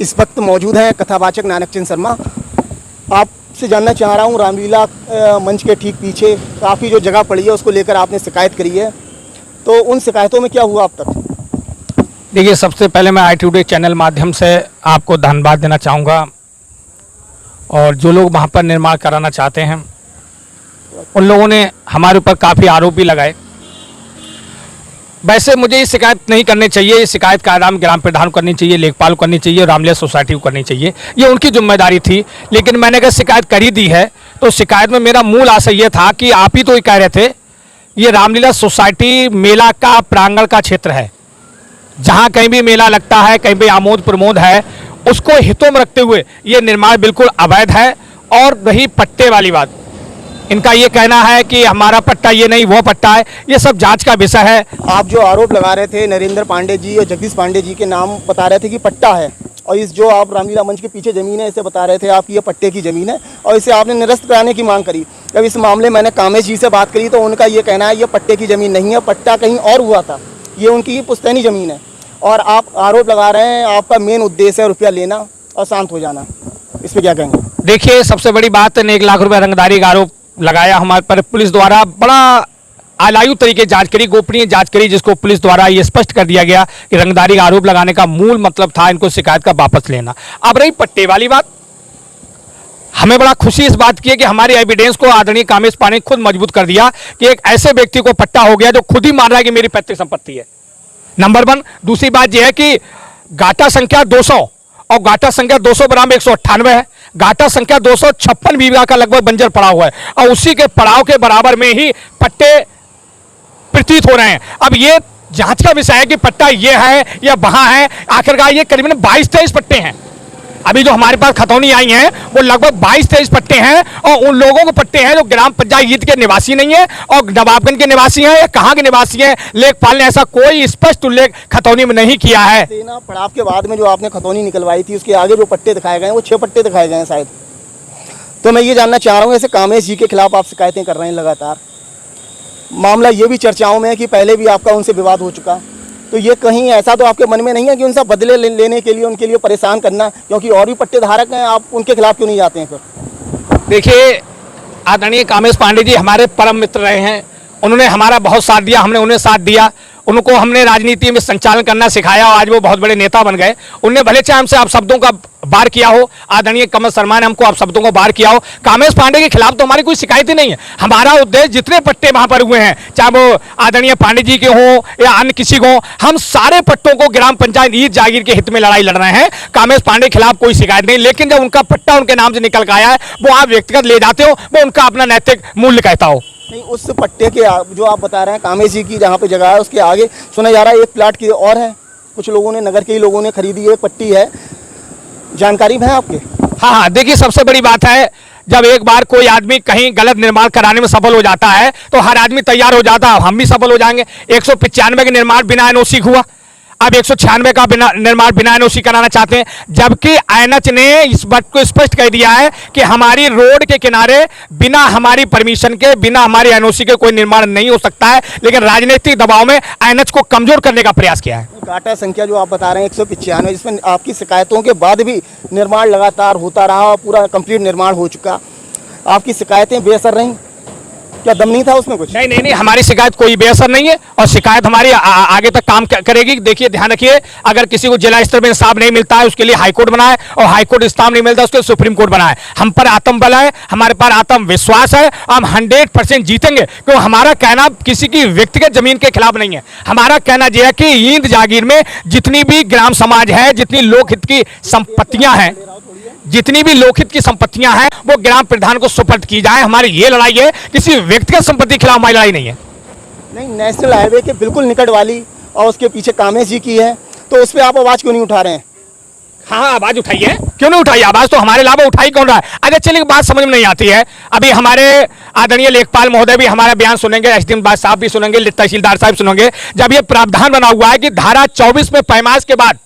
इस वक्त मौजूद हैं कथावाचक नानक चंद शर्मा। आपसे जानना चाह रहा हूँ, रामलीला मंच के ठीक पीछे काफ़ी जो जगह पड़ी है उसको लेकर आपने शिकायत करी है, तो उन शिकायतों में क्या हुआ अब तक? देखिए, सबसे पहले मैं ITV चैनल माध्यम से आपको धन्यवाद देना चाहूँगा, और जो लोग वहाँ पर निर्माण कराना चाहते हैं उन लोगों ने हमारे ऊपर काफ़ी आरोप भी लगाए। वैसे मुझे ये शिकायत नहीं करनी चाहिए, ये शिकायत का आराम ग्राम प्रधान को करनी चाहिए, लेखपाल को करनी चाहिए, रामलीला सोसाइटी को करनी चाहिए, ये उनकी जिम्मेदारी थी। लेकिन मैंने अगर शिकायत कर ही दी है तो शिकायत में मेरा मूल आशय ये था कि आप ही तो ये कह रहे थे ये रामलीला सोसाइटी मेला का प्रांगण का क्षेत्र है, जहाँ कहीं भी मेला लगता है, कहीं भी आमोद प्रमोद है, उसको हितों में रखते हुए ये निर्माण बिल्कुल अवैध है। और रही पट्टे वाली बात, इनका ये कहना है कि हमारा पट्टा ये नहीं वो पट्टा है, ये सब जांच का विषय है। आप जो आरोप लगा रहे थे नरेंद्र पांडे जी और जगदीश पांडे जी के नाम बता रहे थे कि पट्टा है, और इस जो आप रामलीला मंच के पीछे ज़मीन है इसे बता रहे थे आप ये पट्टे की ज़मीन है, और इसे आपने निरस्त कराने की मांग करी। जब इस मामले मैंने कामेश जी से बात करी तो उनका ये कहना है ये पट्टे की ज़मीन नहीं है, पट्टा कहीं और हुआ था, ये उनकी पुश्तैनी ज़मीन है, और आप आरोप लगा रहे हैं आपका मेन उद्देश्य है रुपया लेना और शांत हो जाना। इस पर क्या कहेंगे? देखिए, सबसे बड़ी बात है 1 लाख रुपये रंगदारी का आरोप लगाया हमारे पर। पुलिस द्वारा बड़ा आलायु तरीके जांच करी, गोपनीय जांच करी, जिसको पुलिस द्वारा ये स्पष्ट कर दिया गया कि रंगदारी का आरोप लगाने का मूल मतलब था इनको शिकायत का वापस लेना। अब रही पट्टे वाली बात, हमें बड़ा खुशी इस बात की है कि हमारी एविडेंस को आदरणीय कामेश पांडे ने खुद मजबूत कर दिया कि एक ऐसे व्यक्ति को पट्टा हो गया जो खुद ही मान रहा है कि मेरी पैतृक संपत्ति है, नंबर 1। दूसरी बात यह है कि गाटा संख्या 200 और गाटा संख्या 200 बराबर 198 है, गाटा संख्या 256 बीघा का लगभग बंजर पड़ा हुआ है, और उसी के पड़ाव के बराबर में ही पट्टे प्रतीत हो रहे हैं। अब ये जांच का विषय है कि पट्टा ये है या वहां है। आखिरकार ये करीबन 22-23 पट्टे हैं। अभी जो हमारे पास खतौनी आई हैं वो लगभग 22-23 पट्टे हैं, और उन लोगों को पट्टे हैं जो ग्राम पंचायत के निवासी नहीं है और नवाबगंज के निवासी हैं या कहाँ के निवासी हैं। लेखपाल ने ऐसा कोई स्पष्ट उल्लेख खतौनी में नहीं किया है। सेना पड़ाव के बाद में जो आपने खतौनी निकलवाई थी उसके आगे जो पट्टे दिखाए गए वो 6 पट्टे दिखाए गए हैं शायद। तो मैं ये जानना चाह रहा हूँ, ऐसे कामेश जी के खिलाफ आप शिकायतें कर रहे हैं लगातार, मामला ये भी चर्चाओं में है कि पहले भी आपका उनसे विवाद हो चुका, तो ये कहीं ऐसा तो आपके मन में नहीं है कि उनसे बदले लेने के लिए उनके लिए परेशान करना, क्योंकि और भी पट्टे धारक हैं, आप उनके खिलाफ क्यों नहीं जाते हैं फिर? देखिए, आदरणीय कामेश पांडे जी हमारे परम मित्र रहे हैं, उन्होंने हमारा बहुत साथ दिया, हमने उन्हें साथ दिया, उनको हमने राजनीति में संचालन करना सिखाया और आज वो बहुत बड़े नेता बन गए। उनने भले चाहे हमसे आप शब्दों का बार किया हो, आदरणीय कमल शर्मा ने हमको आप शब्दों को बार किया हो, कामेश पांडे के खिलाफ तो हमारी कोई शिकायत ही नहीं है। हमारा उद्देश्य जितने पट्टे वहां पर हुए हैं, चाहे वो आदरणीय पांडे जी के हों या अन्य किसी को, हम सारे पट्टों को ग्राम पंचायत ईद जागीर के हित में लड़ाई लड़ रहे हैं। कामेश पांडे के खिलाफ कोई शिकायत नहीं, लेकिन जब उनका पट्टा उनके नाम से निकल के आया है वो आप व्यक्तिगत ले जाते हो, वो उनका अपना नैतिक मूल्य कहता हो। नहीं, उस पट्टे के जो आप बता रहे हैं कामेश जी की जहाँ पे जगह है उसके आगे सुना जा रहा है एक प्लाट की और है, कुछ लोगों ने, नगर के ही लोगों ने खरीदी है, पट्टी है, जानकारी है आपके? हाँ, देखिए, सबसे बड़ी बात है जब एक बार कोई आदमी कहीं गलत निर्माण कराने में सफल हो जाता है तो हर आदमी तैयार हो जाता है, हम भी सफल हो जाएंगे। 195 का निर्माण बिना एनओसी हुआ, अब 196 का निर्माण बिना एनओसी कराना चाहते हैं, जबकि आईएनएच ने इस बात को स्पष्ट कह दिया है कि हमारी रोड के किनारे बिना हमारी परमिशन के, बिना हमारी एनओसी के कोई निर्माण नहीं हो सकता है। लेकिन राजनीतिक दबाव में आईएनएच को कमजोर करने का प्रयास किया है। गाटा संख्या जो आप बता रहे हैं 195, जिसमें आपकी शिकायतों के बाद भी निर्माण लगातार होता रहा, पूरा कंप्लीट निर्माण हो चुका, आपकी शिकायतें बेअसर रहीं? क्या दम नहीं था उसमें कुछ? नहीं, हमारी शिकायत कोई बेअसर नहीं है, और शिकायत हमारी आगे तक काम करेगी। देखिए, ध्यान रखिए, अगर किसी को जिला स्तर में इंसाफ नहीं मिलता है उसके लिए हाईकोर्ट बनाए, और हाईकोर्ट इंसाफ नहीं मिलता उसके लिए सुप्रीम कोर्ट बनाए। हम पर आत्मबल है, हमारे पर आत्मविश्वास है, हम 100% जीतेंगे, क्योंकि हमारा कहना किसी की व्यक्तिगत जमीन के खिलाफ नहीं है। हमारा कहना यह है कि ईद जागीर में जितनी भी ग्राम समाज है, जितनी लोकहित की संपत्तियां हैं, जितनी भी लोकहित की संपत्तियां हैं वो ग्राम प्रधान को सुपर्द की जाए। हमारी ये लड़ाई है, किसी व्यक्तिगत संपत्ति के खिलाफ हमारी लड़ाई नहीं है। नहीं, नेशनल हाईवे के बिल्कुल निकट वाली और उसके पीछे कामेश जी की है, तो उस पर आप आवाज क्यों नहीं उठा रहे हैं? हाँ, आवाज उठाई है, क्यों नहीं उठाई? आवाज तो हमारे अलावा उठाई कौन रहा है? अगर चलिए, बात समझ में नहीं आती है। अभी हमारे आदरणीय लेखपाल महोदय भी हमारा बयान सुनेंगे, एसडीएम साहब भी सुनेंगे, तहसीलदार साहब सुनेंगे। जब ये प्रावधान बना हुआ है कि धारा 24 में पैमाइश के बाद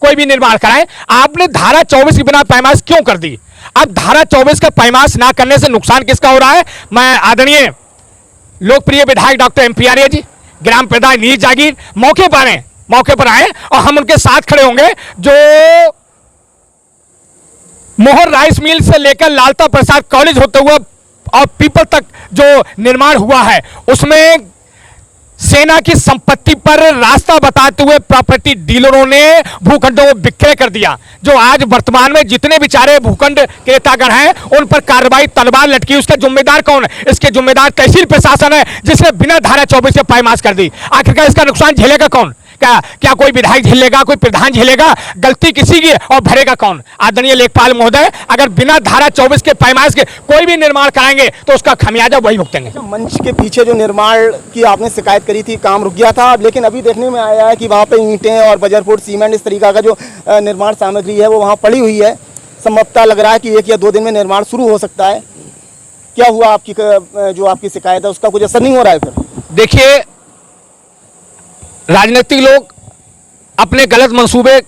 कोई भी निर्माण कराएं, आपने धारा 24 के बिना पैमाइश क्यों कर दी? अब धारा 24 का पैमाइश ना करने से नुकसान किसका हो रहा है? मैं आदरणीय लोकप्रिय विधायक डॉक्टर MP आर्य जी, ग्राम प्रधान ईद जागीर मौके पर आए और हम उनके साथ खड़े होंगे। जो मोहन राइस मिल से लेकर लालता प्रसाद कॉलेज होते हुए और पीपल तक जो निर्माण हुआ है उसमें सेना की संपत्ति पर रास्ता बताते हुए प्रॉपर्टी डीलरों ने भूखंडों को विक्रय कर दिया। जो आज वर्तमान में जितने बेचारे भूखंड क्रेतागण हैं उन पर कार्रवाई तलवार लटकी। उसका जिम्मेदार कौन है? इसके जिम्मेदार तहसील प्रशासन है जिसने बिना धारा 24 के पायमास कर दी। आखिरकार इसका नुकसान झेलेगा कौन? क्या कोई विधायक झेलेगा, कोई प्रधान झेलेगा? गलती किसी की और भरेगा कौन? आदरणीय लेखपाल महोदय, अगर बिना धारा 24 के पैमाइश के कोई भी निर्माण कराएंगे तो उसका खमियाजा वही भुगतेंगे। मंच के पीछे जो निर्माण की आपने शिकायत करी थी, काम रुक गया था, लेकिन अभी देखने में आया है कि वहाँ पे ईंटें और बजरपुर सीमेंट इस तरीका का जो निर्माण सामग्री है वो वहाँ पड़ी हुई है। संभवतः लग रहा है कि 1 या 2 दिन में निर्माण शुरू हो सकता है। क्या हुआ आपकी जो आपकी शिकायत है उसका कुछ असर नहीं हो रहा है फिर? देखिए, राजनीतिक लोग अपने गलत मंसूबे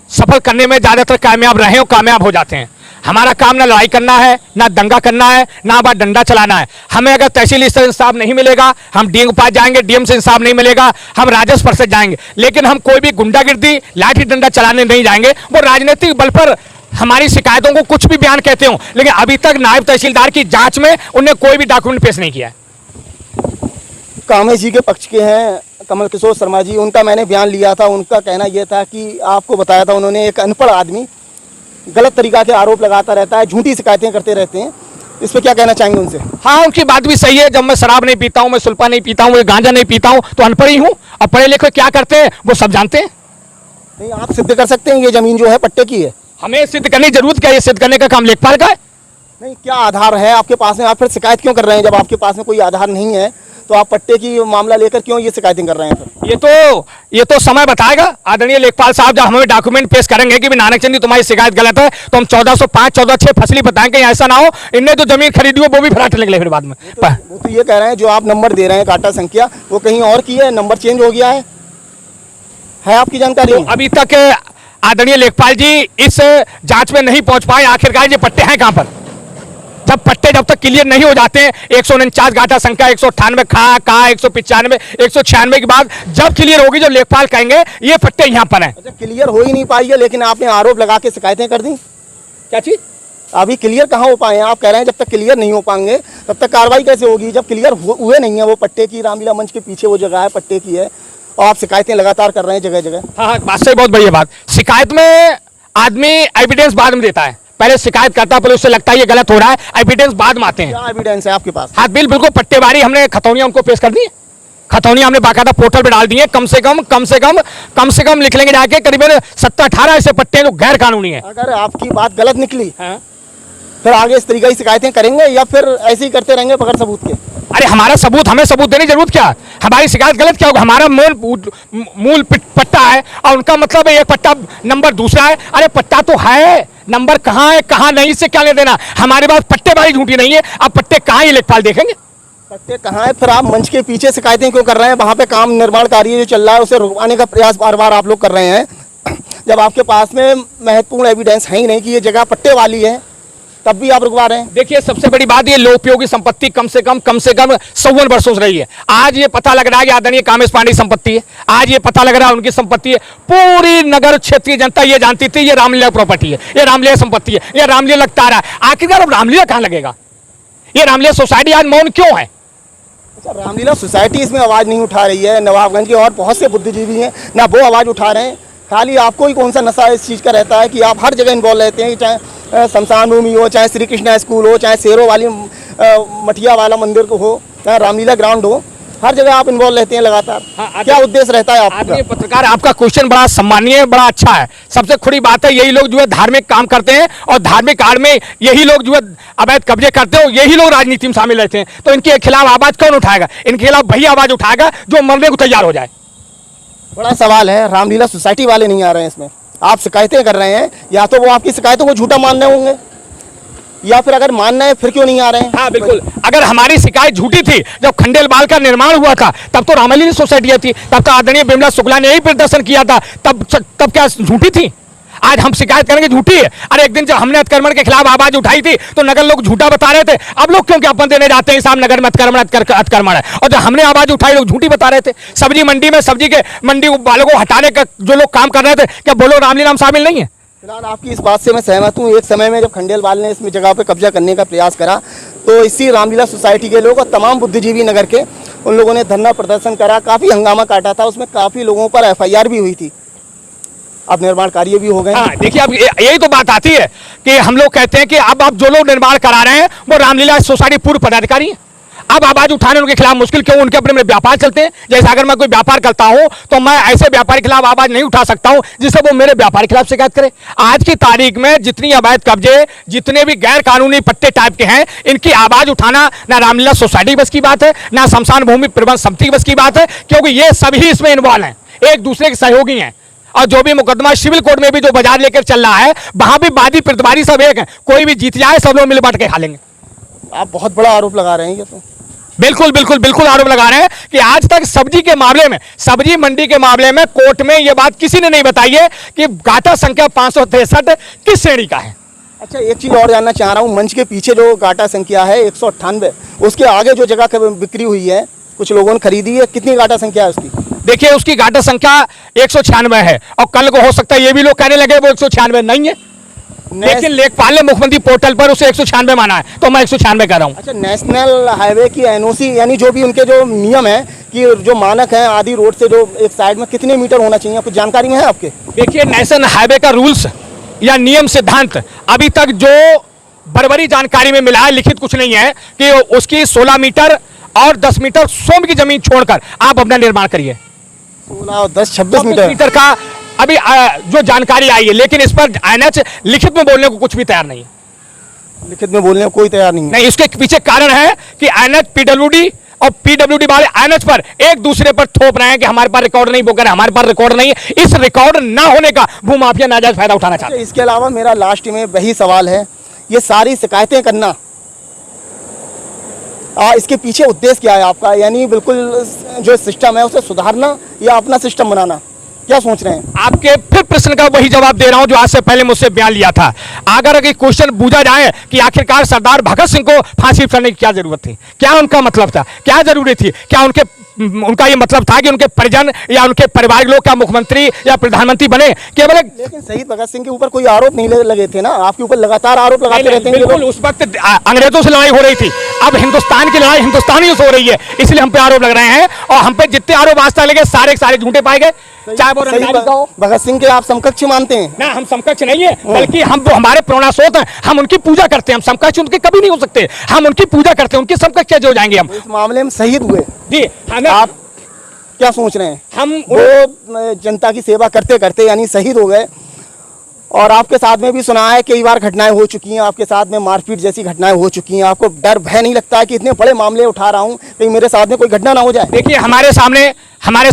सफल करने में ज्यादातर कामयाब रहे और कामयाब हो जाते हैं। हमारा काम ना लड़ाई करना है, ना दंगा करना है, ना बात डंडा चलाना है। हमें अगर तहसील स्तर से इंसाफ नहीं मिलेगा हम डीएम के पास जाएंगे, डीएम से इंसाफ नहीं मिलेगा हम राजस्व पर से जाएंगे, लेकिन हम कोई भी गुंडागिर्दी लाठी डंडा चलाने नहीं जाएंगे। वो राजनीतिक बल पर हमारी शिकायतों को कुछ भी बयान कहते हो, लेकिन अभी तक नायब तहसीलदार की जांच में उन्हें कोई भी डॉक्यूमेंट पेश नहीं किया है। कामेश जी के पक्ष के हैं कमल किशोर शर्मा जी, उनका मैंने बयान लिया था। उनका कहना यह था कि आपको बताया था उन्होंने, एक अनपढ़ आदमी गलत तरीका के आरोप लगाता रहता है, झूठी शिकायतें करते रहते हैं। इस पर क्या कहना चाहेंगे उनसे? हाँ, उनकी बात भी सही है। जब मैं शराब नहीं पीता हूँ, मैं सुल्फा नहीं पीता हूँ, मैं गांजा नहीं पीता हूँ तो अनपढ़ ही हूँ। अब पढ़े लिखे क्या करते हैं वो सब जानते हैं। नहीं, आप सिद्ध कर सकते हैं ये जमीन जो है पट्टे की है? हमें सिद्ध करने की जरूरत क्या है? सिद्ध करने का काम लेखपाल का है। नहीं, क्या आधार है आपके पास में? आप फिर शिकायत क्यों कर रहे हैं? जब आपके पास में कोई आधार नहीं है तो आप पट्टे की मामला लेकर क्यों ये शिकायतें कर रहे हैं फिर? ये तो समय बताएगा। आदरणीय लेखपाल साहब जब हमें डॉक्यूमेंट पेश करेंगे कि नानक चंद जी तुम्हारी शिकायत गलत है तो हम 1405 1406 फसली बताएंगे। ऐसा ना हो इनने तो जमीन खरीदी हो वो भी फराट निकले फिर बाद में। वो तो ये कह रहे हैं जो आप नंबर दे रहे हैं काटा संख्या वो कहीं और की है, नंबर चेंज हो गया है आपकी जानकारी? तो अभी तक आदरणीय लेखपाल जी इस जांच में नहीं पहुंच पाए आखिरकार ये पट्टे हैं कहां पर। जब तक क्लियर नहीं हो जाते हैं 149 गाटा संख्या 198 का 195 196 के बाद जब क्लियर होगी, जब लेखपाल कहेंगे ये पट्टे यहां पर हैं। अच्छा, क्लियर हो ही नहीं पाई है, लेकिन आपने आरोप लगा के शिकायतें कर दी। क्या चीज? अभी क्लियर कहाँ हो पाए हैं? आप कह रहे हैं जब तक क्लियर नहीं हो पाएंगे तब तक कार्रवाई कैसे होगी? जब क्लियर हुए नहीं है, वो पट्टे की रामलीला मंच के पीछे वो जगह है पट्टे की है और आप शिकायतें लगातार कर रहे हैं जगह जगह। हाँ, बात सही, बहुत बढ़िया बात। शिकायत में आदमी एविडेंस बाद में देता है, पहले शिकायत करता है, पहले उससे लगता है ये गलत हो रहा है, एविडेंस बाद में आते हैं। क्या एविडेंस है आपके पास? हाँ बिल्कुल, पट्टेवारी हमने खतौनियां उनको पेश कर दी। खतौनियां हमने बाकायदा पोर्टल पे डाल दी है। कम से कम लिख लेंगे जाके करीबन 17-18 ऐसे पट्टे हैं जो गैर कानूनी है। अगर आपकी बात गलत निकली हाँ? फिर आगे इस तरीके की शिकायतें करेंगे या फिर ऐसे ही करते रहेंगे बगैर सबूत के? अरे हमें सबूत देने की जरूरत क्या? हमारी शिकायत गलत क्या होगा? हमारा मूल पट्टा है और उनका मतलब है एक पट्टा नंबर दूसरा है। अरे पट्टा तो है, नंबर कहाँ है कहाँ नहीं इससे क्या ले देना? हमारे पास पट्टेबाजी झूठी नहीं है। अब पट्टे कहाँ ही लेखपाल देखेंगे? पट्टे कहाँ है? फिर आप मंच के पीछे शिकायतें क्यों कर रहे हैं? वहाँ पे काम निर्माण कार्य जो चल रहा है उसे रुकवाने का प्रयास बार बार आप लोग कर रहे हैं, जब आपके पास में महत्वपूर्ण एविडेंस है ही नहीं कि ये जगह पट्टे वाली है, तब भी आप रुकवा रहे हैं। देखिए, सबसे बड़ी बात ये लोकोपयोगी संपत्ति कम से कम 54 वर्षों से रही है। आज ये पता लग रहा है कि आदरणीय कामेश पांडे संपत्ति है। आज ये पता लग रहा है उनकी संपत्ति है। पूरी नगर क्षेत्रीय जनता ये जानती थी ये रामलीला प्रॉपर्टी है, ये रामलीला संपत्ति है, ये रामलीला लगता रहा है। आखिरकार अब रामलीला कहां लगेगा? ये रामलीला सोसाइटी आज मौन क्यों है? अच्छा, रामलीला सोसाइटी इसमें आवाज नहीं उठा रही है। नवाबगंज के और बहुत से बुद्धिजीवी हैं ना, वो आवाज उठा रहे हैं। खाली आपको ही कौन सा नशा इस चीज़ का रहता है कि आप हर जगह इन्वॉल्व रहते हैं, चाहे शमशान भूमि हो, चाहे श्री कृष्णा स्कूल हो, चाहे शेरों वाली मठिया वाला मंदिर को हो, चाहे रामलीला ग्राउंड हो, हर जगह आप इन्वॉल्व रहते हैं लगातार। हाँ, क्या उद्देश्य रहता है आपका? पत्रकार, आपका क्वेश्चन बड़ा सम्मानीय, बड़ा अच्छा है। सबसे खुली बात है, यही लोग जो है धार्मिक काम करते हैं और धार्मिक कार्य में यही लोग जो है अवैध कब्जे करते हो, यही लोग राजनीति में शामिल रहते हैं। तो इनके खिलाफ आवाज कौन उठाएगा? इनके खिलाफ वही आवाज उठाएगा जो मरने को तैयार हो जाए। बड़ा सवाल है, रामलीला सोसाइटी वाले नहीं आ रहे हैं इसमें, आप शिकायतें कर रहे हैं। या तो वो आपकी शिकायतों को झूठा मान रहे होंगे, या फिर अगर मानना है फिर क्यों नहीं आ रहे हैं? हाँ बिल्कुल, अगर हमारी शिकायत झूठी थी, जब खंडेलवाल का निर्माण हुआ था तब तो रामलीला सोसाइटी थी, तब तो आदरणीय बिमला शुक्ला ने यही प्रदर्शन किया था, तब क्या झूठी थी? आज हम शिकायत करेंगे झूठी है? अरे एक दिन जब हमने अतिक्रमण के खिलाफ आवाज उठाई थी तो नगर लोग झूठा बता रहे थे। अब लोग क्यों ज्ञापन देने जाते हैं साहब नगर में अतिक्रमण है, और जब हमने आवाज उठाई लोग झूठी बता रहे थे। सब्जी मंडी में सब्जी के मंडी वालों को हटाने का जो लोग काम कर रहे थे, क्या बोलो रामलीला में शामिल नहीं है? फिलहाल आपकी इस बात से मैं सहमत हूँ। एक समय में जब खंडेलवाल ने इसमें जगह पे कब्जा करने का प्रयास करा तो इसी रामलीला सोसाइटी के लोग और तमाम बुद्धिजीवी नगर के उन लोगों ने धरना प्रदर्शन करा, काफ़ी हंगामा काटा था, उसमें काफ़ी लोगों पर FIR भी हुई थी। अब निर्माण कार्य भी हो गए। हाँ, देखिए अब यही तो बात आती है कि हम लोग कहते हैं कि अब आप जो लोग निर्माण करा रहे हैं वो रामलीला सोसाइटी पूर्व पदाधिकारी हैं। अब आवाज उठाने उनके खिलाफ मुश्किल क्यों? उनके अपने व्यापार चलते हैं। जैसे अगर मैं कोई व्यापार करता हूं तो मैं ऐसे व्यापारी के खिलाफ आवाज नहीं उठा सकता हूं जिससे वो मेरे व्यापार के खिलाफ शिकायत करे। आज की तारीख में जितनी अवैध कब्जे, जितने भी गैर कानूनी पट्टे टाइप के हैं, इनकी आवाज उठाना ना रामलीला सोसाइटी बस की बात है, ना शमशान भूमि प्रबंध समिति बस की बात है, क्योंकि ये सभी इसमें इन्वॉल्व हैं, एक दूसरे के सहयोगी हैं। और जो भी मुकदमा सिविल कोर्ट में भी जो बाजार लेकर चल रहा है, वहां भी वादी प्रतिवादी सब एक है। कोई भी जीत जाए सब लोग मिल बांट के खा लेंगे। आप बहुत बड़ा आरोप लगा रहे हैं ये तो। बिल्कुल बिल्कुल बिल्कुल आरोप लगा रहे हैं कि आज तक सब्जी के मामले में, सब्जी मंडी के मामले में कोर्ट में यह बात किसी ने नहीं बताई है कि गाटा संख्या 563 किस श्रेणी का है। अच्छा, एक चीज़ और जानना चाह रहा हूँ, मंच के पीछे जो गाटा संख्या है 198, उसके आगे जो जगह बिक्री हुई है, कुछ लोगों ने खरीदी है, कितनी गाटा संख्या है उसकी? देखिए उसकी गाटा संख्या 196 है और कल को हो सकता है ये भी लोग कहने लगे वो 196 नहीं है, लेकिन लेखपाल ने मुख्यमंत्री पोर्टल पर उसे 196 माना है, तो मैं 196 कह रहा हूं। अच्छा, नेशनल हाईवे की NOC यानी जो भी उनके जो नियम है कि जो मानक है आदि रोड से जो एक साइड में कितने मीटर होना चाहिए, कुछ जानकारी में है आपके? देखिए नेशनल हाईवे का रूल्स या नियम सिद्धांत अभी तक जो बराबरी जानकारी में मिला है, लिखित कुछ नहीं है कि उसकी 16 मीटर और 10 मीटर सोम की जमीन छोड़कर आप अपना निर्माण करिए। 16 और 10 26 मीटर का अभी जो जानकारी आई है, लेकिन इस पर NH लिखित में बोलने को कुछ भी तैयार नहीं है। लिखित में बोलने को कोई तैयार नहीं है। नहीं, इसके पीछे कारण है कि NH PWD और PWD वाले NH पर एक दूसरे पर थोप रहे हैं कि हमारे पास रिकॉर्ड नहीं, वो कह रहे हैं हमारे पास रिकॉर्ड नहीं है। इस रिकॉर्ड ना होने का भूमाफिया नाजायज फायदा उठाना चाहते हैं। इसके अलावा मेरा लास्ट में वही सवाल है, ये सारी शिकायतें करना, इसके पीछे उद्देश्य क्या है आपका? यानी बिल्कुल जो सिस्टम है उसे सुधारना या अपना सिस्टम बनाना, क्या सोच रहे हैं? आपके फिर प्रश्न का वही जवाब दे रहा हूं जो आज से पहले मुझसे बयान लिया था। अगर क्वेश्चन पूछा जाए कि आखिरकार सरदार भगत सिंह को फांसी चढ़ने की क्या जरूरत थी, क्या उनका मतलब था, क्या जरूरी थी, क्या उनका ये मतलब था कि उनके परिजन या उनके परिवार लोग क्या मुख्यमंत्री या प्रधानमंत्री बने? केवल लेकिन शहीद भगत सिंह के ऊपर कोई आरोप नहीं लगे थे ना, आपके ऊपर लगातार आरोप लगाते रहते हैं। बिल्कुल, उस वक्त अंग्रेजों से लड़ाई हो रही थी, अब हिंदुस्तान की लड़ाई हिंदुस्तानियों से हो रही है, इसलिए हम पे आरोप लग रहे हैं। और हम पे जितने आरोप आज तक लगे सारे झूठे पाए गए, चाहे वो भगत सिंह के आप समकक्ष मानते हैं? ना, हम समकक्ष नहीं है, बल्कि हम वो हमारे प्रेरणास्रोत हैं, हम उनकी पूजा करते हैं। हम समकक्ष उनके कभी नहीं हो सकते, हम उनकी पूजा करते हैं, उनके समकक्ष कैसे हो जाएंगे हम? इस मामले में शहीद हुए जी, आप क्या सोच रहे हैं? हम वो जनता की सेवा करते करते यानी शहीद हो गए, और आपके साथ में भी सुना है कई बार घटनाएं हो चुकी हैं, आपके साथ में मारपीट जैसी घटनाएं हो चुकी हैं। आपको डर भय नहीं लगता है कि इतने बड़े मामले उठा रहा हूं, कहीं मेरे साथ में कोई घटना ना हो जाए? देखिए हमारे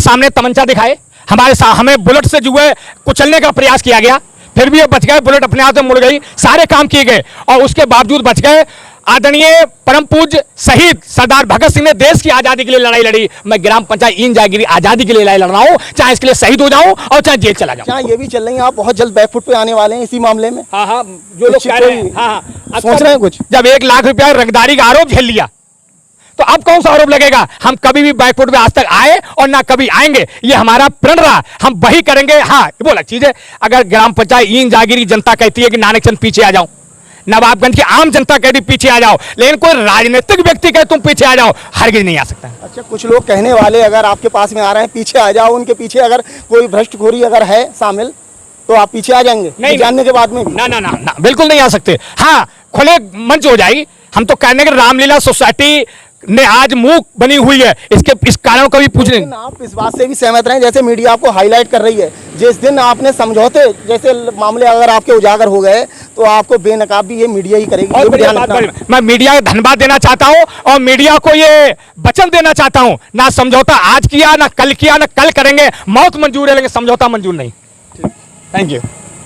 सामने तमंचा दिखाए, हमें बुलेट से जो है कुचलने का प्रयास किया गया, फिर भी बच गए, बुलेट अपने हाथ में मुड़ गई, सारे काम किए गए और उसके बावजूद बच गए। आदरणीय परम पूज्य शहीद सरदार भगत सिंह ने देश की आजादी के लिए लड़ाई लड़ी। मैं ग्राम पंचायत इन जागीरी आजादी के लिए लड़ाई लड़ रहा हूं, चाहे इसके लिए शहीद हो जाऊं और चाहे जेल चला जाऊं। चाहे ये भी चल रही है, आप बहुत जल्द बैकफुट पे आने वाले हैं इसी मामले में। हाँ, जो लोग कह रहे हैं, हाँ, सोच रहे हैं कुछ? जब 1 लाख रुपया रंगदारी का आरोप झेल लिया तो अब कौन सा आरोप लगेगा? हम कभी भी बैकफुट पे आज तक आए और ना कभी आएंगे, ये हमारा प्रण रहा, हम वही करेंगे। हाँ, वो अलग चीज है, अगर ग्राम पंचायत इन जागीरी जनता कहती है कि नानक चंद पीछे आ जाओ, नवाबगंज की आम जनता कहती पीछे आ जाओ, लेकिन कोई राजनीतिक व्यक्ति कहे तुम पीछे आ जाओ, हरगिज नहीं आ सकता। अच्छा, कुछ लोग कहने वाले अगर आपके पास में आ रहे हैं पीछे आ जाओ, उनके पीछे अगर कोई भ्रष्टखोरी अगर है शामिल तो आप पीछे आ जाएंगे? नहीं, जानने के बाद में भी? ना, बिल्कुल नहीं आ सकते। हाँ, खुले मंच हो जाएगी। हम तो कहने के रामलीला सोसाइटी ने आज मूक बनी हुई है, इस कारण को भी पूछने। आप इस बात से भी सहमत रहे, जैसे मीडिया आपको हाईलाइट कर रही है, जिस दिन आपने समझौते जैसे मामले अगर आपके उजागर हो गए तो आपको बेनकाब भी ये मीडिया ही करेगी। मैं मीडिया को धन्यवाद देना चाहता हूं और मीडिया को ये वचन देना चाहता हूं, ना समझौता आज किया, ना कल किया, ना कल करेंगे। मौत मंजूर है लेकिन समझौता मंजूर नहीं। Thank you.